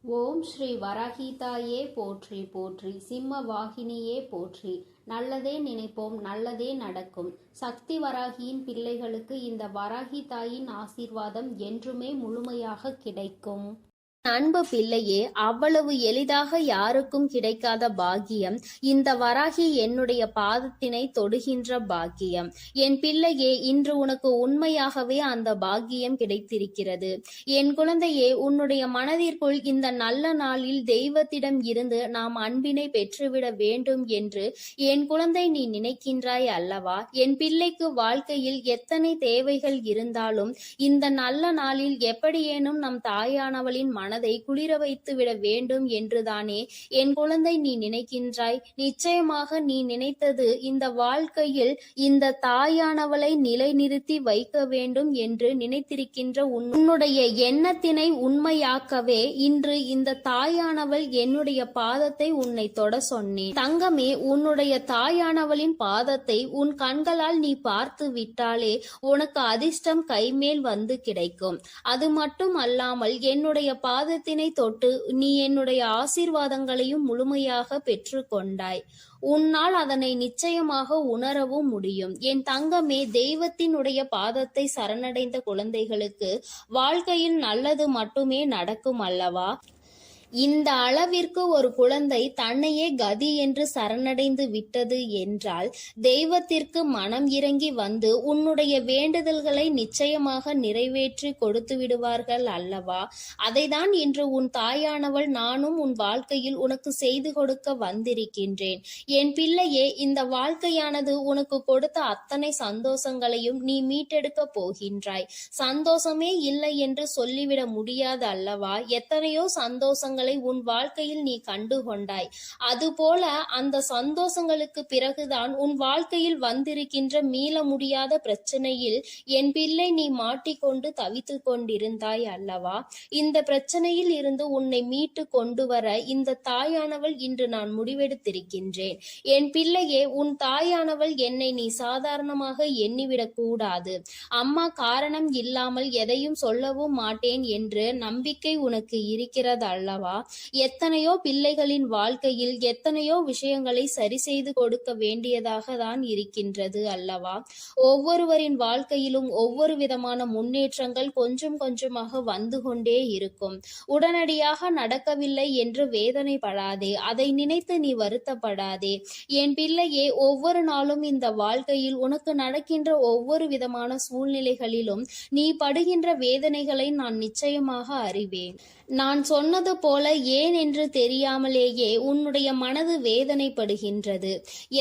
ஓம் ஸ்ரீ வராகிதாயே போற்றி போற்றி, சிம்ம வாகினியே போற்றி. நல்லதே நினைப்போம், நல்லதே நடக்கும். சக்தி வராகியின் பிள்ளைகளுக்கு இந்த வராகி தாயின் ஆசீர்வாதம் என்றுமே முழுமையாக கிடைக்கும். அன்பு பிள்ளையே, அவ்வளவு எளிதாக யாருக்கும் கிடைக்காத பாக்கியம் இந்த வராகி என்னுடைய பாதத்தினை தொடுகின்ற பாக்கியம். என் பிள்ளையே, இன்று உனக்கு உண்மையாகவே அந்த பாக்கியம் கிடைத்திருக்கிறது. என் குழந்தையே, உன்னுடைய மனதிற்குள் இந்த நல்ல நாளில் தெய்வத்திடம் இருந்து நாம் அன்பினை பெற்றுவிட வேண்டும் என்று என் குழந்தை நீ நினைக்கின்றாய் அல்லவா? என் பிள்ளைக்கு வாழ்க்கையில் எத்தனை தேவைகள் இருந்தாலும் இந்த நல்ல நாளில் எப்படியேனும் நம் தாயானவளின் மனதை குளிர வைத்து விட வேண்டும் என்றுதானே என் குழந்தை நீ நினைக்கின்றாய். நிச்சயமாக நீ நினைத்தது இந்த வாழ்க்கையில் இந்த தாயானவளை நிலைநிறுத்தி வைக்க வேண்டும் என்று நினைத்திருக்கின்ற உன்னுடைய எண்ணத்தினை உண்மையாக்கவே இன்று இந்த தாயானவள் என்னுடைய பாதத்தை உன்னை தொட சொன்னேன். தங்கமே, உன்னுடைய தாயானவளின் பாதத்தை உன் கண்களால் நீ பார்த்து விட்டாலே உனக்கு அதிர்ஷ்டம் கைமேல் வந்து கிடைக்கும். அது மட்டும் அல்லாமல் என்னுடைய பாதத்தினை தொட்டு நீ என்னுடைய ஆசீர்வாதங்களையும் முழுமையாக பெற்று கொண்டாய். உன்னால் அதனை நிச்சயமாக உணரவும் முடியும். என் தங்கமே, தெய்வத்தினுடைய பாதத்தை சரணடைந்த குழந்தைகளுக்கு வாழ்க்கையில் நல்லது மட்டுமே நடக்கும் அல்லவா? இந்த அளவிற்கு ஒரு குழந்தை தன்னையே கதி என்று சரணடைந்து விட்டது என்றால் தெய்வத்திற்கு மனம் இறங்கி வந்து உன்னுடைய வேண்டுதல்களை நிச்சயமாக நிறைவேற்றி கொடுத்து விடுவார்கள் அல்லவா? அதைதான் இன்று உன் தாயானவள் நானும் உன் வாழ்க்கையில் உனக்கு செய்து கொடுக்க வந்திருக்கின்றேன். என் பிள்ளையே, இந்த வாழ்க்கையானது உனக்கு கொடுத்த அத்தனை சந்தோஷங்களையும் நீ மீட்டெடுக்க போகின்றாய். சந்தோஷமே இல்லை என்று சொல்லிவிட முடியாது அல்லவா? எத்தனையோ சந்தோஷங்கள் உன் வாழ்க்கையில் நீ கண்டு கொண்டாய். அதுபோல அந்த சந்தோஷங்களுக்கு பிறகுதான் உன் வாழ்க்கையில் வந்திருக்கின்ற மீள முடியாத பிரச்சனையில் என் பிள்ளை நீ மாட்டிக்கொண்டு தவித்து கொண்டிருந்தாய் அல்லவா? இந்த பிரச்சனையில் இருந்து உன்னை மீட்டு கொண்டு வர இந்த தாயானவள் இன்று நான் முடிவெடுத்திருக்கின்றேன். என் பிள்ளையே, உன் தாயானவள் என்னை நீ சாதாரணமாக எண்ணிவிடக் கூடாது. அம்மா காரணம் இல்லாமல் எதையும் சொல்லவும் மாட்டேன் என்று நம்பிக்கை உனக்கு இருக்கிறது அல்லவா? எத்தனையோ பிள்ளைகளின் வாழ்க்கையில் எத்தனையோ விஷயங்களை சரி செய்து கொடுக்க வேண்டியதாக தான் இருக்கின்றது அல்லவா? ஒவ்வொருவரின் வாழ்க்கையிலும் ஒவ்வொரு விதமான முன்னேற்றங்கள் கொஞ்சம் கொஞ்சமாக வந்து கொண்டே இருக்கும். உடனடியாக நடக்கவில்லை என்று வேதனைப்படாதே, அதை நினைத்து நீ வருத்தப்படாதே. என் பிள்ளையே, ஒவ்வொரு நாளும் இந்த வாழ்க்கையில் உனக்கு நடக்கின்ற ஒவ்வொரு விதமான சூழ்நிலைகளிலும் நீ படுகின்ற வேதனைகளை நான் நிச்சயமாக அறிவேன். நான் சொன்னது போல ஏன் என்று தெரியாமலேயே உன்னுடைய மனது வேதனைப்படுகின்றது.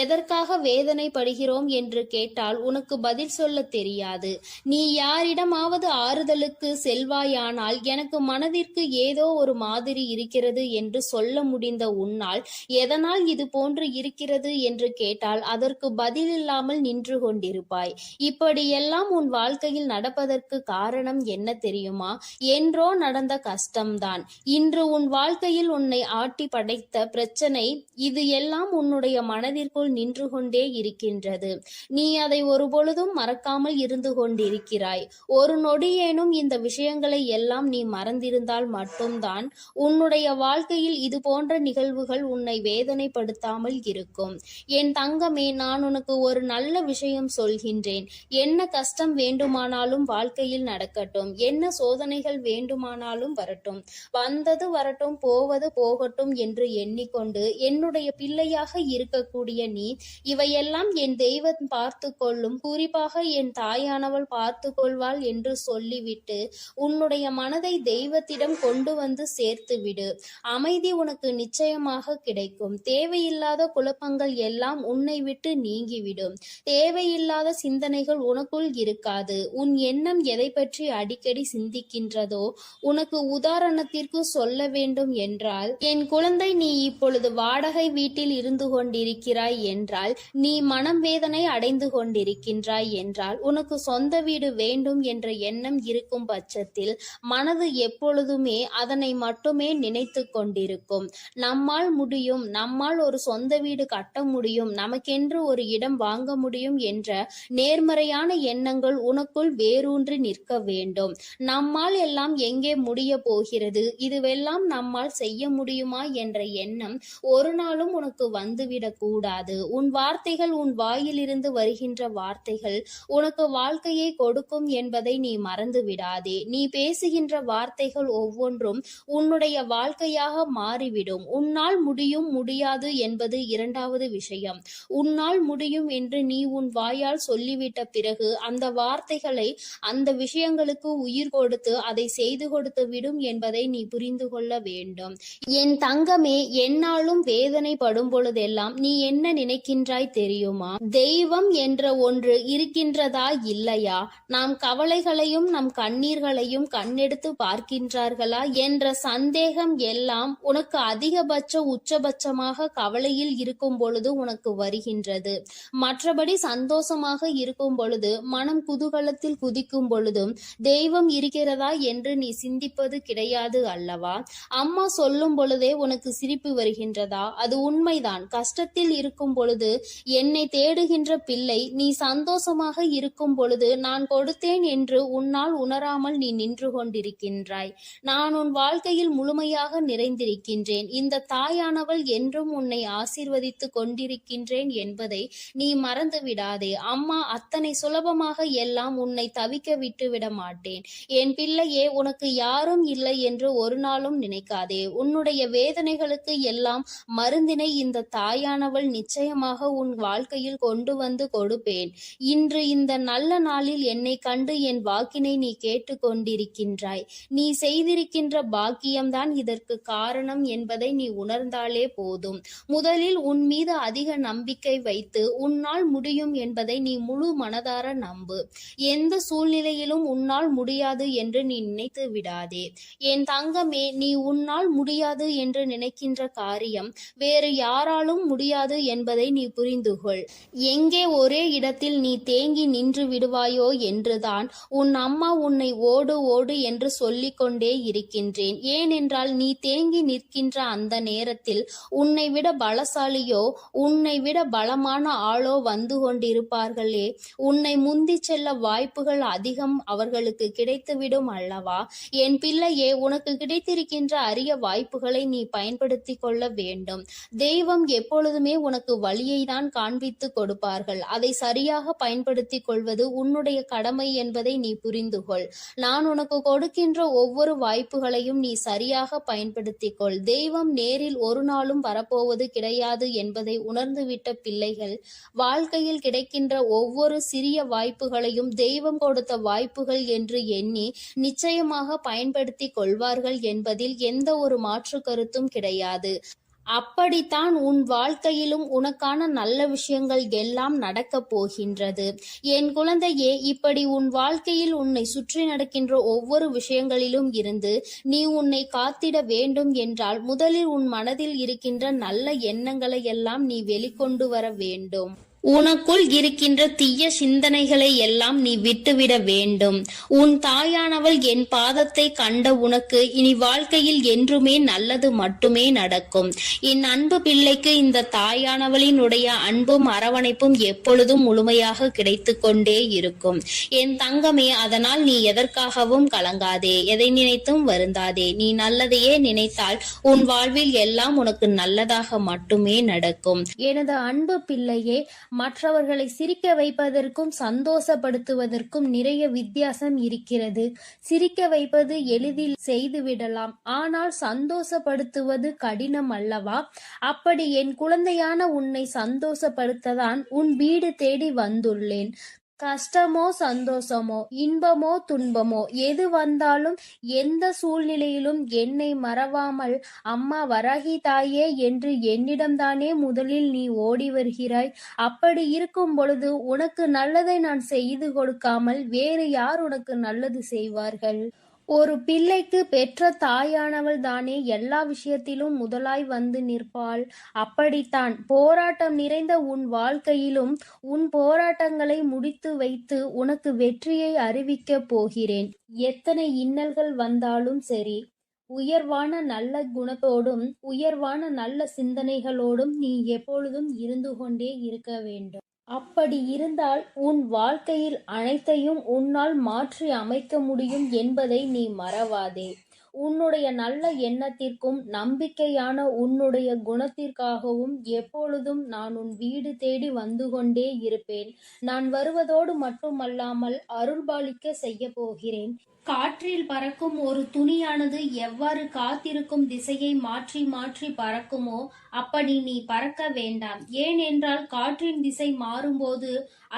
எதற்காக வேதனைப்படுகிறோம் என்று கேட்டால் உனக்கு பதில் சொல்ல தெரியாது. நீ யாரிடமாவது ஆறுதலுக்கு செல்வாயானால் எனக்கு மனதிற்கு ஏதோ ஒரு மாதிரி இருக்கிறது என்று சொல்ல முடிந்த உன்னால் எதனால் இது போன்று இருக்கிறது என்று கேட்டால் அதற்கு பதில் இல்லாமல் நின்று கொண்டிருப்பாய். இப்படியெல்லாம் உன் வாழ்க்கையில் நடப்பதற்கு காரணம் என்ன தெரியுமா? என்றோ நடந்த கஷ்டம் தான் இன்று உன் வாழ்க்கையில் உன்னை ஆட்டி படைத்த பிரச்சனை. இது எல்லாம் உன்னுடைய மனதிற்குள் நின்று கொண்டே இருக்கின்றது. நீ அதை ஒருபொழுதும் மறக்காமல் இருந்து கொண்டிருக்கிறாய். ஒரு நொடியேனும் இந்த விஷயங்களை எல்லாம் நீ மறந்திருந்தால் மட்டும்தான் உன்னுடைய வாழ்க்கையில் இது போன்ற நிகழ்வுகள் உன்னை வேதனைப்படுத்தாமல் இருக்கும். என் தங்கமே, நான் உனக்கு ஒரு நல்ல விஷயம் சொல்கின்றேன். என்ன கஷ்டம் வேண்டுமானாலும் வாழ்க்கையில் நடக்கட்டும், என்ன சோதனைகள் வேண்டுமானாலும் வரட்டும், வந்தது வரட்டும், போவது போகட்டும் என்று எண்ணிக்கொண்டு என்னுடைய பிள்ளையாக இருக்கக்கூடிய நீ இவையெல்லாம் என் தெய்வம் பார்த்து கொள்ளும், குறிப்பாக என் தாயானவள் பார்த்து கொள்வாள் என்று சொல்லிவிட்டு உன்னுடைய மனதை தெய்வத்திடம் கொண்டு வந்து சேர்த்து விடு. அமைதி உனக்கு நிச்சயமாக கிடைக்கும். தேவையில்லாத குழப்பங்கள் எல்லாம் உன்னை விட்டு நீங்கிவிடும். தேவையில்லாத சிந்தனைகள் உனக்குள் இருக்காது. உன் எண்ணம் எதை பற்றி அடிக்கடி சிந்திக்கின்றதோ, உனக்கு உதாரணத்திற்கு சொல்ல வேண்டும் என்றால், என் குழந்தை, நீ இப்பொழுது வாடகை வீட்டில் இருந்து கொண்டிருக்கிறாய் என்றால், நீ மனம் வேதனை அடைந்து கொண்டிருக்கின்றாய் என்றால், உனக்கு சொந்த வீடு வேண்டும் என்ற எண்ணம் இருக்கும் பட்சத்தில் மனது எப்பொழுதுமே அதனை மட்டுமே நினைத்து கொண்டிருக்கும். நம்மால் முடியும், நம்மால் ஒரு சொந்த வீடு கட்ட முடியும், நமக்கென்று ஒரு இடம் வாங்க முடியும் என்ற நேர்மறையான எண்ணங்கள் உனக்குள் வேரூன்றி நிற்க வேண்டும். நம்மால் எல்லாம் எங்கே முடிய போகிறது, இதுவெல்லாம் நம்மால் செய்ய முடியுமா என்ற எண்ணம் ஒரு நாளும் உனக்கு வந்துவிடக் கூடாது. உன் வார்த்தைகள், உன் வாயிலிருந்து வருகின்ற வார்த்தைகள் உனக்கு வாழ்க்கையை கொடுக்கும் என்பதை நீ மறந்து விடாதே. நீ பேசுகின்ற வார்த்தைகள் ஒவ்வொன்றும் உன்னுடைய வாழ்க்கையாக மாறிவிடும். உன்னால் முடியும், முடியாது என்பது இரண்டாவது விஷயம். உன்னால் முடியும் என்று நீ உன் வாயால் சொல்லிவிட்ட பிறகு அந்த வார்த்தைகளை, அந்த விஷயங்களுக்கு உயிர் கொடுத்து அதை செய்து கொடுத்து விடும் என்பதை நீ புரிந்து கொள்ள வேண்டும். என் தங்கமே, என்னாலும் வேதனைப்படும் பொழுதெல்லாம் நீ என்ன நினைக்கின்றாய் தெரியுமா? தெய்வம் என்ற ஒன்று இருக்கின்றதா இல்லையா? நாம் கவலைகளையும் நம் கண்ணீர்களையும் கண்ணெடுத்து பார்க்கின்றார்களா என்ற சந்தேகம் எல்லாம் உனக்கு அதிகபட்ச உச்சபட்சமாக கவலையில் இருக்கும் பொழுது உனக்கு வருகின்றது. மற்றபடி சந்தோஷமாக இருக்கும் பொழுது, மனம் குதூகலத்தில் குதிக்கும் பொழுதும் தெய்வம் இருக்கிறதா என்று நீ சிந்திப்பது கிடையாது அல்லவா? அம்மா சொல்லும் பொழுதே உனக்கு சிரிப்பு வருகின்றதா? அது உண்மைதான். கஷ்டத்தில் இருக்கும் பொழுது என்னை தேடுகின்ற பிள்ளை, நீ சந்தோஷமாக இருக்கும் பொழுது நான் கொடுத்தேன் என்று உன்னால் உணராமல் நீ நின்று கொண்டிருக்கின்றாய். நான் உன் வாழ்க்கையில் முழுமையாக நிறைந்திருக்கின்றேன். இந்த தாயானவள் என்றும் உன்னை ஆசீர்வதித்து கொண்டிருக்கின்றேன் என்பதை நீ மறந்து விடாதே. அம்மா அத்தனை சுலபமாக எல்லாம் உன்னை தவிக்க விட்டு விட மாட்டேன். என் பிள்ளையே, உனக்கு யாரும் இல்லை என்று ஒரு நாளும் நினைக்காதே. உன்னுடைய வேதனைகளுக்கு எல்லாம் மருந்தினை இந்த தாயானவள் நிச்சயமாக உன் வாழ்க்கையில் கொண்டு வந்து கொடுப்பேன். இன்று இந்த நல்ல நாளில் என்னை கண்டு என் வாக்கினை நீ கேட்டு கொண்டிருக்கின்றாய். நீ செய்திருக்கின்ற பாக்கியம்தான் இதற்கு காரணம் என்பதை நீ உணர்ந்தாலே போதும். முதலில் உன் மீது அதிக நம்பிக்கை வைத்து உன்னால் முடியும் என்பதை நீ முழு மனதார நம்பு. எந்த சூழ்நிலையிலும் உன்னால் முடியாது என்று நீ நினைத்து விடாதே. என் தங்கமே, நீ உன்னால் முடியாது என்று நினைக்கின்ற காரியம் வேறு யாராலும் முடியாது என்பதை நீ புரிந்து கொள். எங்கே ஒரே இடத்தில் நீ தேங்கி நின்று விடுவாயோ என்றுதான் உன் அம்மா உன்னை ஓடு ஓடு என்று சொல்லிக் கொண்டே இருக்கின்றேன். ஏனென்றால் நீ தேங்கி நிற்கின்ற அந்த நேரத்தில் உன்னை விட பலசாலியோ, உன்னை விட பலமான ஆளோ வந்து கொண்டிருப்பார்களே. உன்னை முந்தி செல்ல வாய்ப்புகள் அதிகம் அவர்களுக்கு கிடைத்துவிடும் அல்லவா? என் பிள்ளையே, உனக்கு கிடைத்திருக்கின்ற அரிய வாய்ப்புகளை நீ பயன்படுத்தி கொள்ள வேண்டும். தெய்வம் எப்பொழுதுமே உனக்கு வழியை தான் காண்பித்து கொடுப்பார்கள். அதை சரியாக பயன்படுத்திக் கொள்வது உன்னுடைய கடமை என்பதை நீ புரிந்து கொள். நான் உனக்கு கொடுக்கின்ற ஒவ்வொரு வாய்ப்புகளையும் நீ சரியாக பயன்படுத்திக் கொள். தெய்வம் நேரில் ஒரு நாளும் வரப்போவது கிடையாது என்பதை உணர்ந்துவிட்ட பிள்ளைகள் வாழ்க்கையில் கிடைக்கின்ற ஒவ்வொரு சிறிய வாய்ப்புகளையும் தெய்வம் கொடுத்த வாய்ப்புகள் என்று எண்ணி நிச்சயமாக பயன்படுத்திக் கொள்வார்கள் என்பதில் எந்த ஒரு மாற்று கருத்தும் கிடையாது. அப்படித்தான் உன் வாழ்க்கையிலும் உனக்கான நல்ல விஷயங்கள் எல்லாம் நடக்கப் போகின்றது. என் குழந்தையே, இப்படி உன் வாழ்க்கையில் உன்னை சுற்றி நடக்கின்ற ஒவ்வொரு விஷயங்களிலும் இருந்து நீ உன்னை காத்திட வேண்டும் என்றால் முதலில் உன் மனதில் இருக்கின்ற நல்ல எண்ணங்களை எல்லாம் நீ வெளிக்கொண்டு வர வேண்டும். உனக்குள் இருக்கின்ற தீய சிந்தனைகளை எல்லாம் நீ விட்டுவிட வேண்டும். உன் தாயானவள் என் பாதத்தை கண்ட உனக்கு இனி வாழ்க்கையில் என்றுமே நல்லது மட்டுமே நடக்கும். என் அன்பு பிள்ளைக்கு இந்த தாயானவளினுடைய அன்பும் அரவணைப்பும் எப்பொழுதும் முழுமையாக கிடைத்து கொண்டே இருக்கும். என் தங்கமே, அதனால் நீ எதற்காகவும் கலங்காதே, எதை நினைத்தும் வருந்தாதே. நீ நல்லதையே நினைத்தால் உன் வாழ்வில் எல்லாம் உனக்கு நல்லதாக மட்டுமே நடக்கும். எனது அன்பு பிள்ளையே, மற்றவர்களை சிரிக்க வைப்பதற்கும் சந்தோஷப்படுத்துவதற்கும் நிறைய வித்தியாசம் இருக்கிறது. சிரிக்க வைப்பது எளிதில் செய்துவிடலாம், ஆனால் சந்தோஷப்படுத்துவது கடினம் அல்லவா? அப்படி என் குழந்தையான உன்னை சந்தோஷப்படுத்ததான் உன் வீடு தேடி வந்துள்ளேன். கஷ்டமோ சந்தோஷமோ, இன்பமோ துன்பமோ, எது வந்தாலும் எந்த சூழ்நிலையிலும் என்னை மறவாமல் அம்மா வராகி தாயே என்று என்னிடம்தானே முதலில் நீ ஓடி வருகிறாய். அப்படி இருக்கும் பொழுது உனக்கு நல்லதை நான் செய்து கொடுக்காமல் வேறு யார் உனக்கு நல்லது செய்வார்கள்? ஒரு பிள்ளைக்கு பெற்ற தாயானவள் தானே எல்லா விஷயத்திலும் முதலாய் வந்து நிற்பாள். அப்படித்தான் போராட்டம் நிறைந்த உன் வாழ்க்கையிலும் உன் போராட்டங்களை முடித்து வைத்து உனக்கு வெற்றியை அறிவிக்கப் போகிறேன். எத்தனை இன்னல்கள் வந்தாலும் சரி, உயர்வான நல்ல குணத்தோடும் உயர்வான நல்ல சிந்தனைகளோடும் நீ எப்பொழுதும் இருந்து கொண்டே இருக்க வேண்டும். அப்படி இருந்தால் உன் வாழ்க்கையில் அனைத்தையும் உன்னால் மாற்றி அமைக்க முடியும் என்பதை நீ மறவாதே. உன்னுடைய நல்ல எண்ணத்திற்கும் நம்பிக்கையான உன்னுடைய குணத்திற்காகவும் எப்பொழுதும் நான் உன் வீடு தேடி வந்து கொண்டே இருப்பேன். நான் வருவதோடு மட்டுமல்லாமல் அருள்பாலிக்க செய்ய போகிறேன். காற்றில் பறக்கும் ஒரு துணியானது எவ்வாறு காத்திருக்கும் திசையை மாற்றி மாற்றி பறக்குமோ அப்படி நீ பறக்க வேண்டாம். ஏனென்றால் காற்றின் திசை மாறும்போது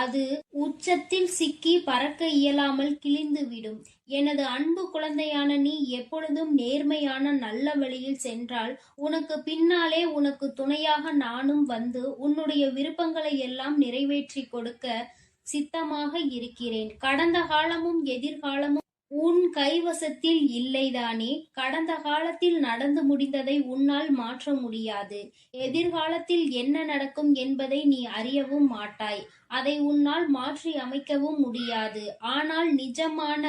அது உச்சத்தில் சிக்கி பறக்க இயலாமல் கிழிந்துவிடும். எனது அன்பு குழந்தையான நீ எப்பொழுதும் நேர்மையான நல்ல வழியில் சென்றால் உனக்கு பின்னாலே உனக்கு துணையாக நானும் வந்து உன்னுடைய விருப்பங்களை எல்லாம் நிறைவேற்றி கொடுக்க சித்தமாக இருக்கிறேன். கடந்த காலமும் எதிர்காலமும் உன் கைவசத்தில் இல்லைதானே? கடந்த காலத்தில் நடந்து முடிந்ததை உன்னால் மாற்ற முடியாது. எதிர்காலத்தில் என்ன நடக்கும் என்பதை நீ அறியவும் மாட்டாய். அதை உன்னால் மாற்றி அமைக்கவும் முடியாது. ஆனால் நிஜமான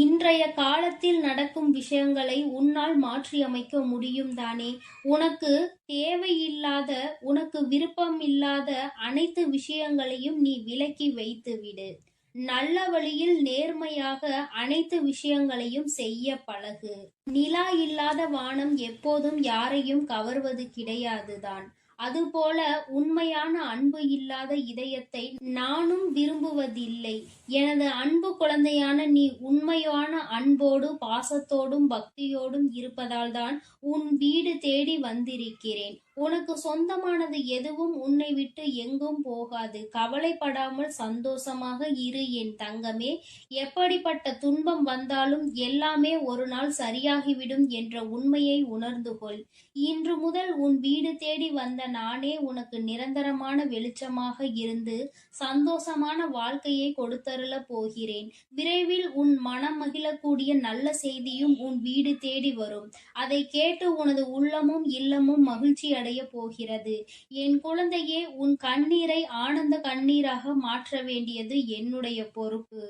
இன்றைய காலத்தில் நடக்கும் விஷயங்களை உன்னால் மாற்றி அமைக்க முடியும் தானே? உனக்கு தேவையில்லாத, உனக்கு விருப்பமில்லாத அனைத்து விஷயங்களையும் நீ விலக்கி வைத்துவிடு. நல்ல வழியில் நேர்மையாக அனைத்து விஷயங்களையும் செய்ய பழகு. நிலா இல்லாத வானம் எப்போதும் யாரையும் கவர்வது கிடையாதுதான். அதுபோல உண்மையான அன்பு இல்லாத இதயத்தை நானும் விரும்புவதில்லை. எனது அன்பு குழந்தையான நீ உண்மையான அன்போடு பாசத்தோடும் பக்தியோடும் இருப்பதால் தான் உன் வீடு தேடி வந்திருக்கிறேன். உனக்கு சொந்தமானது எதுவும் உன்னை விட்டு எங்கும் போகாது. கவலைப்படாமல் சந்தோஷமாக இரு என் தங்கமே. எப்படிப்பட்ட துன்பம் வந்தாலும் எல்லாமே ஒரு நாள் சரியாகிவிடும் என்ற உண்மையை உணர்ந்து கொள். இன்று முதல் உன் வீடு தேடி வந்த நானே உனக்கு நிரந்தரமான வெளிச்சமாக இருந்து சந்தோஷமான வாழ்க்கையை கொடுத்தருள போகிறேன். விரைவில் உன் மனம் மகிழக்கூடிய நல்ல செய்தியும் உன் வீடு தேடி வரும். அதை கேட்டு உனது உள்ளமும் இல்லமும் மகிழ்ச்சி அடைய போகிறது. என் குழந்தையே, உன் கண்ணீரை ஆனந்த கண்ணீராக மாற்ற வேண்டியது என்னுடைய பொறுப்பு.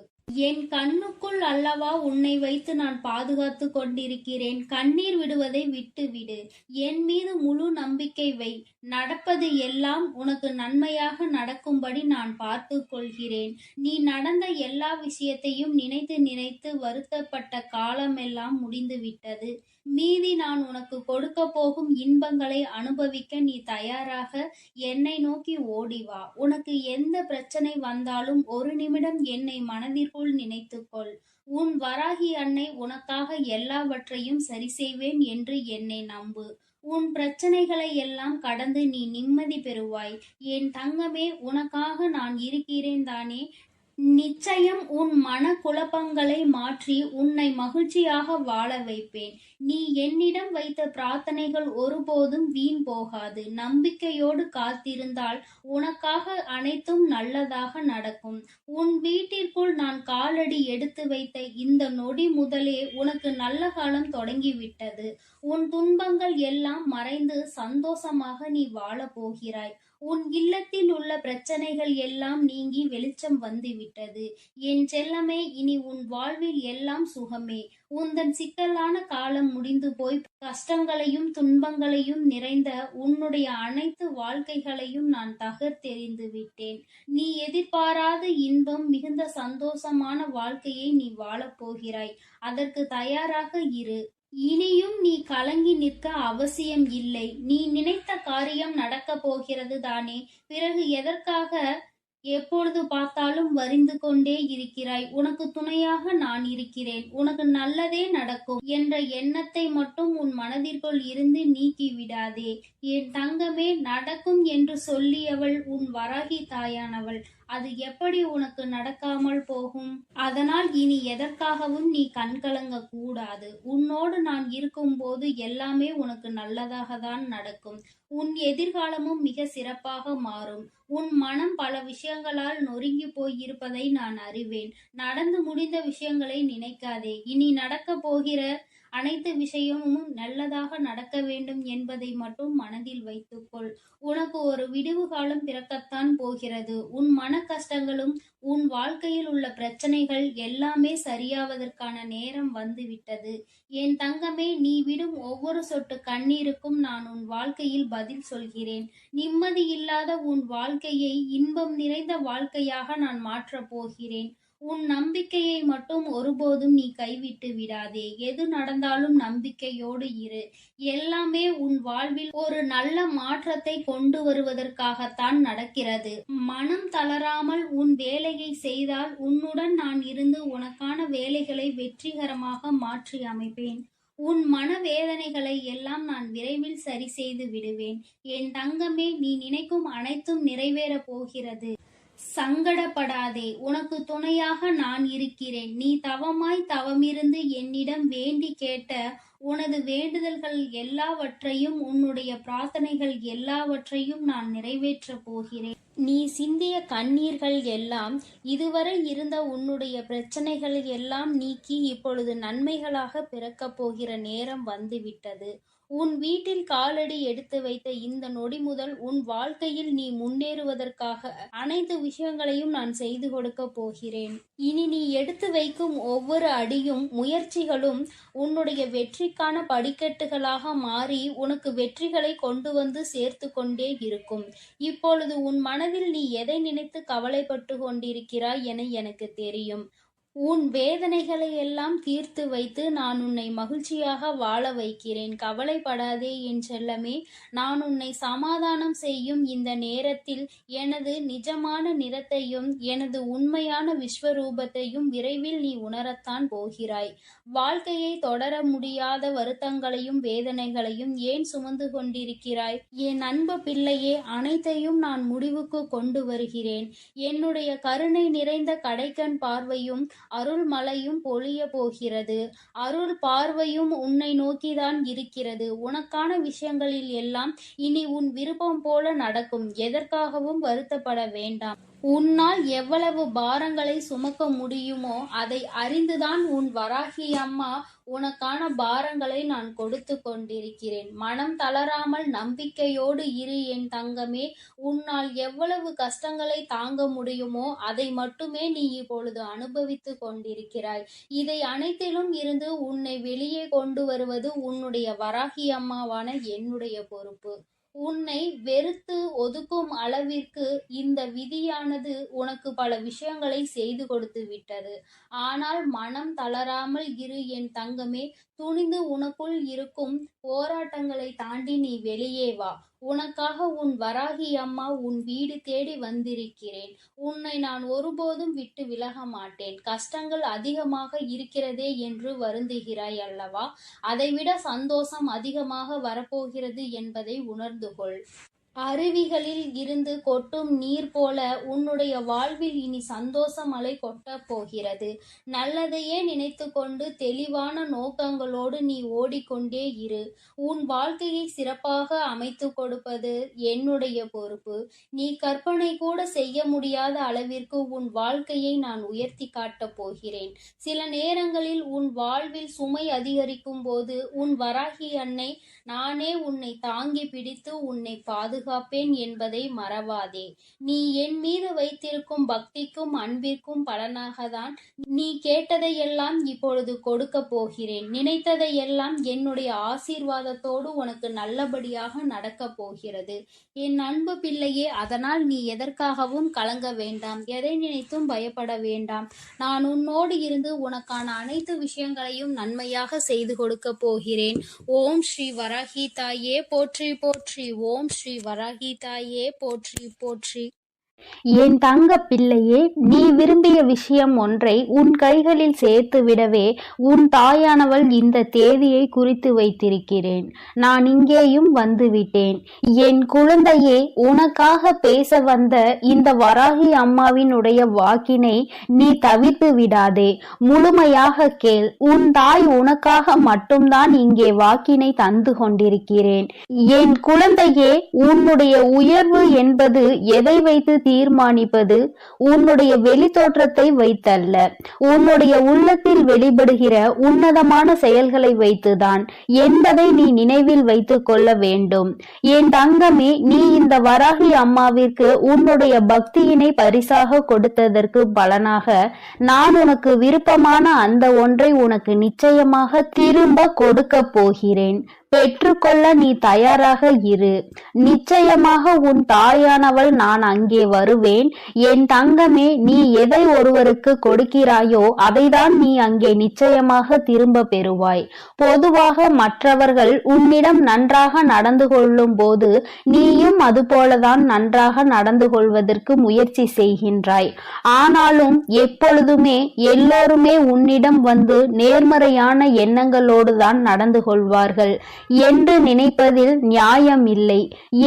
என் கண்ணுக்குள் அல்லவா உன்னை வைத்து நான் பாதுகாத்து கொண்டிருக்கிறேன். கண்ணீர் விடுவதை விட்டுவிடு. என் மீது முழு நம்பிக்கை வை. நடப்பது எல்லாம் உனக்கு நன்மையாக நடக்கும்படி நான் பார்த்து கொள்கிறேன். நீ நடந்த எல்லா விஷயத்தையும் நினைத்து நினைத்து வருத்தப்பட்ட காலமெல்லாம் முடிந்துவிட்டது. மீதி நான் உனக்கு கொடுக்க போகும் இன்பங்களை அனுபவிக்க நீ தயாராக என்னை நோக்கி ஓடிவா. உனக்கு எந்த பிரச்சனை வந்தாலும் ஒரு நிமிடம் என்னை மனதிற்குள் நினைத்துக்கொள். உன் வராகி அன்னை உனக்காக எல்லாவற்றையும் சரி செய்வேன் என்று என்னை நம்பு. உன் பிரச்சனைகளை எல்லாம் கடந்து நீ நிம்மதி பெறுவாய். என் தங்கமே, உனக்காக நான் இருக்கிறேன் தானே? நிச்சயம் உன் மன குழப்பங்களை மாற்றி உன்னை மகிழ்ச்சியாக வாழ வைப்பேன். நீ என்னிடம் வைத்த பிரார்த்தனைகள் ஒருபோதும் வீண் போகாது. நம்பிக்கையோடு காத்திருந்தால் உனக்காக அனைத்தும் நல்லதாக நடக்கும். உன் வீட்டிற்குள் நான் காலடி எடுத்து வைத்த இந்த நொடி முதலே உனக்கு நல்ல காலம் தொடங்கிவிட்டது. உன் துன்பங்கள் எல்லாம் மறைந்து சந்தோஷமாக நீ வாழப் போகிறாய். உன் இல்லத்தில் உள்ள பிரச்சனைகள் எல்லாம் நீங்கி வெளிச்சம் வந்துவிட்டது. என் செல்லமே, இனி உன் வாழ்வில் எல்லாம் சுகமே. உந்தன் சிக்கலான காலம் முடிந்து போய் கஷ்டங்களையும் துன்பங்களையும் நிறைந்த உன்னுடைய அனைத்து வாழ்க்கைகளையும் நான் தகர்த்தெறிந்து விட்டேன். நீ எதிர்பாராத இன்பம் மிகுந்த சந்தோஷமான வாழ்க்கையை நீ வாழப் போகிறாய். அதற்கு தயாராக இரு. இனியும் நீ கலங்கி நிற்க அவசியம் இல்லை. நீ நினைத்த காரியம் நடக்கப் போகிறது தானே? பிறகு எதற்காக எப்பொழுது பார்த்தாலும் வரிந்து கொண்டே இருக்கிறாய்? உனக்கு துணையாக நான் இருக்கிறேன். உனக்கு நல்லதே நடக்கும் என்ற எண்ணத்தை மட்டும் உன் மனதிற்குள் இருந்து நீக்கி விடாதே. என் தங்கமே, நடக்கும் என்று சொல்லியவள் உன் வராகி தாயானவள். அது எப்படி உனக்கு நடக்காமல் போகும்? அதனால் இனி எதற்காகவும் நீ கண்கலங்க கூடாது. உன்னோடு நான் இருக்கும்போது எல்லாமே உனக்கு நல்லதாக தான் நடக்கும். உன் எதிர்காலமும் மிக சிறப்பாக மாறும். உன் மனம் பல விஷயங்களால் நொறுங்கி போயிருப்பதை நான் அறிவேன். நடந்து முடிந்த விஷயங்களை நினைக்காதே. இனி நடக்கப் போகிற அனைத்து விஷயமும் நல்லதாக நடக்க வேண்டும் என்பதை மட்டும் மனதில் வைத்துக்கொள். உனக்கு ஒரு விடிவு காலம் பிறக்கத்தான் போகிறது. உன் மன கஷ்டங்களும் உன் வாழ்க்கையில் உள்ள பிரச்சனைகள் எல்லாமே சரியாவதற்கான நேரம் வந்துவிட்டது. என் தங்கமே, நீ விடும் ஒவ்வொரு சொட்டு கண்ணீருக்கும் நான் உன் வாழ்க்கையில் பதில் சொல்கிறேன். நிம்மதி இல்லாத உன் வாழ்க்கையை இன்பம் நிறைந்த வாழ்க்கையாக நான் மாற்றப் போகிறேன். உன் நம்பிக்கையை மட்டும் ஒருபோதும் நீ கைவிட்டு விடாதே. எது நடந்தாலும் நம்பிக்கையோடு இரு. எல்லாமே உன் வாழ்வில் ஒரு நல்ல மாற்றத்தை கொண்டு வருவதற்காகத்தான் நடக்கிறது. மனம் தளராமல் உன் வேலையை செய்தால் உன்னுடன் நான் இருந்து உனக்கான வேலைகளை வெற்றிகரமாக மாற்றி அமைப்பேன். உன் மனவேதனைகளை எல்லாம் நான் விரைவில் சரி செய்து விடுவேன். என் தங்கமே, நீ நினைக்கும் அனைத்தும் நிறைவேறப் போகிறது. சங்கடப்படாதே, உனக்கு துணையாக நான் இருக்கிறேன். நீ தவமிருந்து என்னிடம் வேண்டி கேட்ட உனது வேண்டுதல்கள் எல்லாவற்றையும், உன்னுடைய பிரார்த்தனைகள் எல்லாவற்றையும் நான் நிறைவேற்றப் போகிறேன். நீ சிந்திய கண்ணீர்கள் எல்லாம், இதுவரை இருந்த உன்னுடைய பிரச்சனைகள் எல்லாம் நீக்கி இப்பொழுது நன்மைகளாக பிறக்கப் போகிற நேரம் வந்துவிட்டது. உன் வீட்டில் காலடி எடுத்து வைத்த இந்த நொடி முதல் உன் வாழ்க்கையில் நீ முன்னேறுவதற்காக அனைத்து விஷயங்களையும் நான் செய்து கொடுக்க போகிறேன். இனி நீ எடுத்து வைக்கும் ஒவ்வொரு அடியும் முயற்சிகளும் உன்னுடைய வெற்றிக்கான படிக்கட்டுகளாக மாறி உனக்கு வெற்றிகளை கொண்டு வந்து சேர்த்து கொண்டே இருக்கும். இப்பொழுது உன் மனதில் நீ எதை நினைத்து கவலைப்பட்டு கொண்டிருக்கிறாய் என எனக்கு தெரியும். உன் வேதனைகளை எல்லாம் தீர்த்து வைத்து நான் உன்னை மகிழ்ச்சியாக வாழ வைக்கிறேன். கவலைப்படாதே என் செல்லமே. நான் உன்னை சமாதானம் செய்யும் இந்த நேரத்தில் எனது நிஜமான நிறத்தையும் எனது உண்மையான விஸ்வரூபத்தையும் விரைவில் நீ உணரத்தான் போகிறாய். வாழ்க்கையை தொடர முடியாத வருத்தங்களையும் வேதனைகளையும் ஏன் சுமந்து கொண்டிருக்கிறாய்? என் அன்பு பிள்ளையே, அனைத்தையும் நான் முடிவுக்கு கொண்டு வருகிறேன். என்னுடைய கருணை நிறைந்த கடைக்கண் பார்வையும் அருள் மழையும் பொழிய போகிறது. அருள் பார்வையும் உன்னை நோக்கிதான் இருக்கிறது. உனக்கான விஷயங்களில் எல்லாம் இனி உன் விருப்பம் போல நடக்கும். எதற்காகவும் வருத்தப்பட வேண்டாம். உன்னால் எவ்வளவு பாரங்களை சுமக்க முடியுமோ அதை அறிந்துதான் உன் வராகி அம்மா உனக்கான பாரங்களை நான் கொடுத்து கொண்டிருக்கிறேன். மனம் தளராமல் நம்பிக்கையோடு இரு என் தங்கமே. உன்னால் எவ்வளவு கஷ்டங்களை தாங்க முடியுமோ அதை மட்டுமே நீ இப்பொழுது அனுபவித்து கொண்டிருக்கிறாய். இதை அனைத்திலும் இருந்து உன்னை வெளியே கொண்டு வருவது உன்னுடைய வராகி அம்மாவான என்னுடைய பொறுப்பு. உன்னை வெறுத்து ஒதுக்கும் அளவிற்கு இந்த விதியானது உனக்கு பல விஷயங்களை செய்து கொடுத்து விட்டது. ஆனால் மனம் தளராமல் இரு என் தங்கமே. துணிந்து உனக்குள் இருக்கும் போராட்டங்களை தாண்டி நீ வெளியே வா. உனக்காக உன் வராகி அம்மா உன் வீடு தேடி வந்திருக்கிறேன். உன்னை நான் ஒருபோதும் விட்டு விலக மாட்டேன். கஷ்டங்கள் அதிகமாக இருக்கிறதே என்று வருந்துகிறாய் அல்லவா? அதைவிட சந்தோஷம் அதிகமாக வரப்போகிறது என்பதை உணர்ந்து கொள். அருவிகளில் இருந்து கொட்டும் நீர் போல உன்னுடைய வாழ்வில் இனி சந்தோஷ மழை கொட்டப் போகிறது. நல்லதையே நினைத்து கொண்டு தெளிவான நோக்கங்களோடு நீ ஓடிக்கொண்டே இரு. உன் வாழ்க்கையை சிறப்பாக அமைத்து கொடுப்பது என்னுடைய பொறுப்பு. நீ கற்பனை கூட செய்ய முடியாத அளவிற்கு உன் வாழ்க்கையை நான் உயர்த்தி காட்டப் போகிறேன். சில நேரங்களில் உன் வாழ்வில் சுமை அதிகரிக்கும் போது உன் வராகி அன்னை நானே உன்னை தாங்கி பிடித்து உன்னை பாதுகாப்பேன் என்பதை மறவாதே. நீ என் மீது வைத்திருக்கும் பக்திக்கும் அன்பிற்கும் பலனாகத்தான் நீ கேட்டதையெல்லாம் இப்பொழுது கொடுக்க போகிறேன். நினைத்ததையெல்லாம் என்னுடைய ஆசீர்வாதத்தோடு உனக்கு நல்லபடியாக நடக்கப் போகிறது. என் அன்பு பிள்ளையே, அதனால் நீ எதற்காகவும் கலங்க வேண்டாம். எதை நினைத்தும் பயப்பட வேண்டாம். நான் உன்னோடு இருந்து உனக்கான அனைத்து விஷயங்களையும் நன்மையாக செய்து கொடுக்க போகிறேன். ஓம் ஸ்ரீ வராகி தாயே போற்றி போற்றி. ஓம் ஸ்ரீ வராகி தாயே போற்றி போற்றி. என் தங்க பிள்ளையே, நீ விரும்பிய விஷயம் ஒன்றை உன் கைகளில் சேர்த்து விடவே உன் தாயானவள் இந்த தேதியை குறித்து வைத்திருக்கிறேன். நான் இங்கேயும் வந்துவிட்டேன். என் குழந்தையே, உனக்காக பேச வந்த இந்த வராகி அம்மாவினுடைய வாக்கினை நீ தவிர்த்து விடாதே. முழுமையாக கேள். உன் தாய் உனக்காக மட்டும்தான் இங்கே வாக்கினை தந்து கொண்டிருக்கிறேன். என் குழந்தையே, உன்னுடைய உயர்வு என்பது எதை வைத்து தீர்மானிப்பது உன்னுடைய வெளி தோற்றத்தை வைத்தல்ல, உன்னுடைய உள்ளத்தில் வெளிப்படுகிற உன்னதமான செயல்களை வைத்துதான் என்பதை நீ நினைவில் வைத்துக் கொள்ள வேண்டும். என் தங்கமே, நீ இந்த வராகி அம்மாவிற்கு உன்னுடைய பக்தியினை பரிசாக கொடுத்ததற்கு பலனாக நான் உனக்கு விருப்பமான அந்த ஒன்றை உனக்கு நிச்சயமாக திரும்ப கொடுக்க போகிறேன். பெற்றுக்கொள்ள நீ தயாராக இரு. நிச்சயமாக உன் தாயானவள் நான் அங்கே வருவேன். என் தங்கமே, நீ எதை ஒருவருக்கு கொடுக்கிறாயோ அதைதான் நீ அங்கே நிச்சயமாக திரும்ப பெறுவாய். பொதுவாக மற்றவர்கள் உன்னிடம் நன்றாக நடந்து கொள்ளும் போது நீயும் அதுபோலதான் நன்றாக நடந்து கொள்வதற்கு முயற்சி செய்கின்றாய். ஆனாலும் எப்பொழுதுமே எல்லோருமே உன்னிடம் வந்து நேர்மறையான எண்ணங்களோடு தான் நடந்து கொள்வார்கள் என்று நினைப்பதில் நியாயம் இல்லை.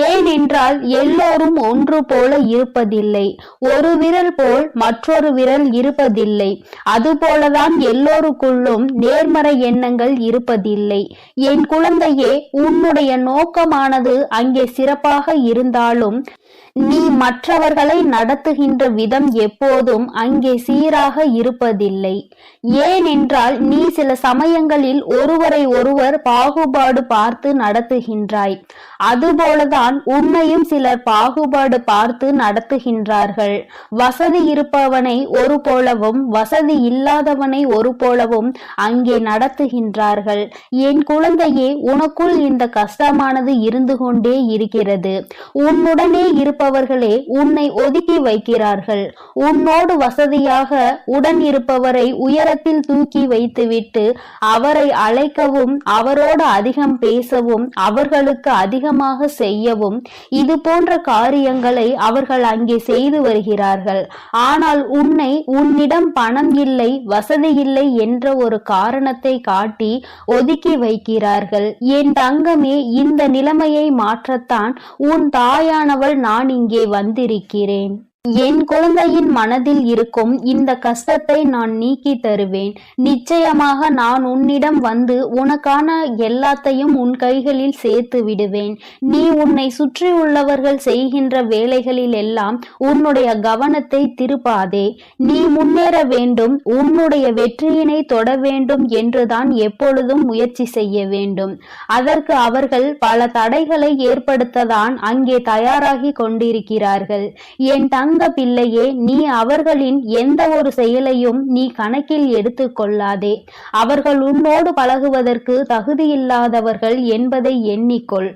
ஏனென்றால் எல்லோரும் ஒன்று போல இருப்பதில்லை. ஒரு விரல் போல் மற்றொரு விரல் இருப்பதில்லை. அதுபோலதான் எல்லோருக்குள்ளும் நேர்மறை எண்ணங்கள் இருப்பதில்லை. என் குழந்தையே, உன்னுடைய நோக்கமானது அங்கே சிறப்பாக இருந்தாலும் நீ மற்றவர்களை நடத்துகின்ற விதம் எப்போதும் அங்கே சீராக இருப்பதில்லை. ஏனென்றால் நீ சில சமயங்களில் ஒருவரை ஒருவர் பாகுபாடு பார்த்து நடத்துகின்றாய். அதுபோலதான் உன்னையும் சிலர் பாகுபாடு பார்த்து நடத்துகின்றார்கள். வசதி இருப்பவனை ஒரு போலவும் வசதி இல்லாதவனை ஒரு போலவும் அங்கே நடத்துகின்றார்கள். என் குழந்தையே, உனக்குள் இந்த கஷ்டமானது இருந்து கொண்டே இருக்கிறது. உன்னுடனே இருப்பவர்களே உன்னை ஒதுக்கி வைக்கிறார்கள். உன்னோடு வசதியாக உடன் இருப்பவரை உயரத்தில் தூக்கி வைத்துவிட்டு அவரை அழைக்கவும் அவரோடு அதிகம் பேசவும் அவர்களுக்கு அதிகமாக செய்யவும் இது போன்ற காரியங்களை அவர்கள் அங்கே செய்து வருகிறார்கள். ஆனால் உன்னை உன்னிடம் பணம் இல்லை, வசதி இல்லை என்ற ஒரு காரணத்தை காட்டி ஒதுக்கி வைக்கிறார்கள். என் தங்கமே, இந்த நிலைமையை மாற்றத்தான் உன் தாயானவள் நான் இங்கே வந்திருக்கிறேன். என் குழந்தையின் மனதில் இருக்கும் இந்த கஷ்டத்தை நான் நீக்கி தருவேன். நிச்சயமாக நான் உன்னிடம் வந்து உனக்கான எல்லாத்தையும் உன் கைகளில் சேர்த்து விடுவேன். நீ உன்னை சுற்றி உள்ளவர்கள் செய்கின்ற வேலைகளில் எல்லாம் உன்னுடைய கவனத்தை திருப்பாதே. நீ முன்னேற வேண்டும், உன்னுடைய வெற்றியினை தொட வேண்டும் என்றுதான் எப்பொழுதும் முயற்சி செய்ய வேண்டும். அதற்கு அவர்கள் பல தடைகளை ஏற்படுத்ததான் அங்கே தயாராகி கொண்டிருக்கிறார்கள். என் பிள்ளையே, நீ அவர்களின் எந்த ஒரு செயலையும் நீ கணக்கில் எடுத்து கொள்ளாதே. அவர்கள் உன்னோடு பழகுவதற்கு தகுதியில்லாதவர்கள் என்பதை எண்ணிக்கொள்.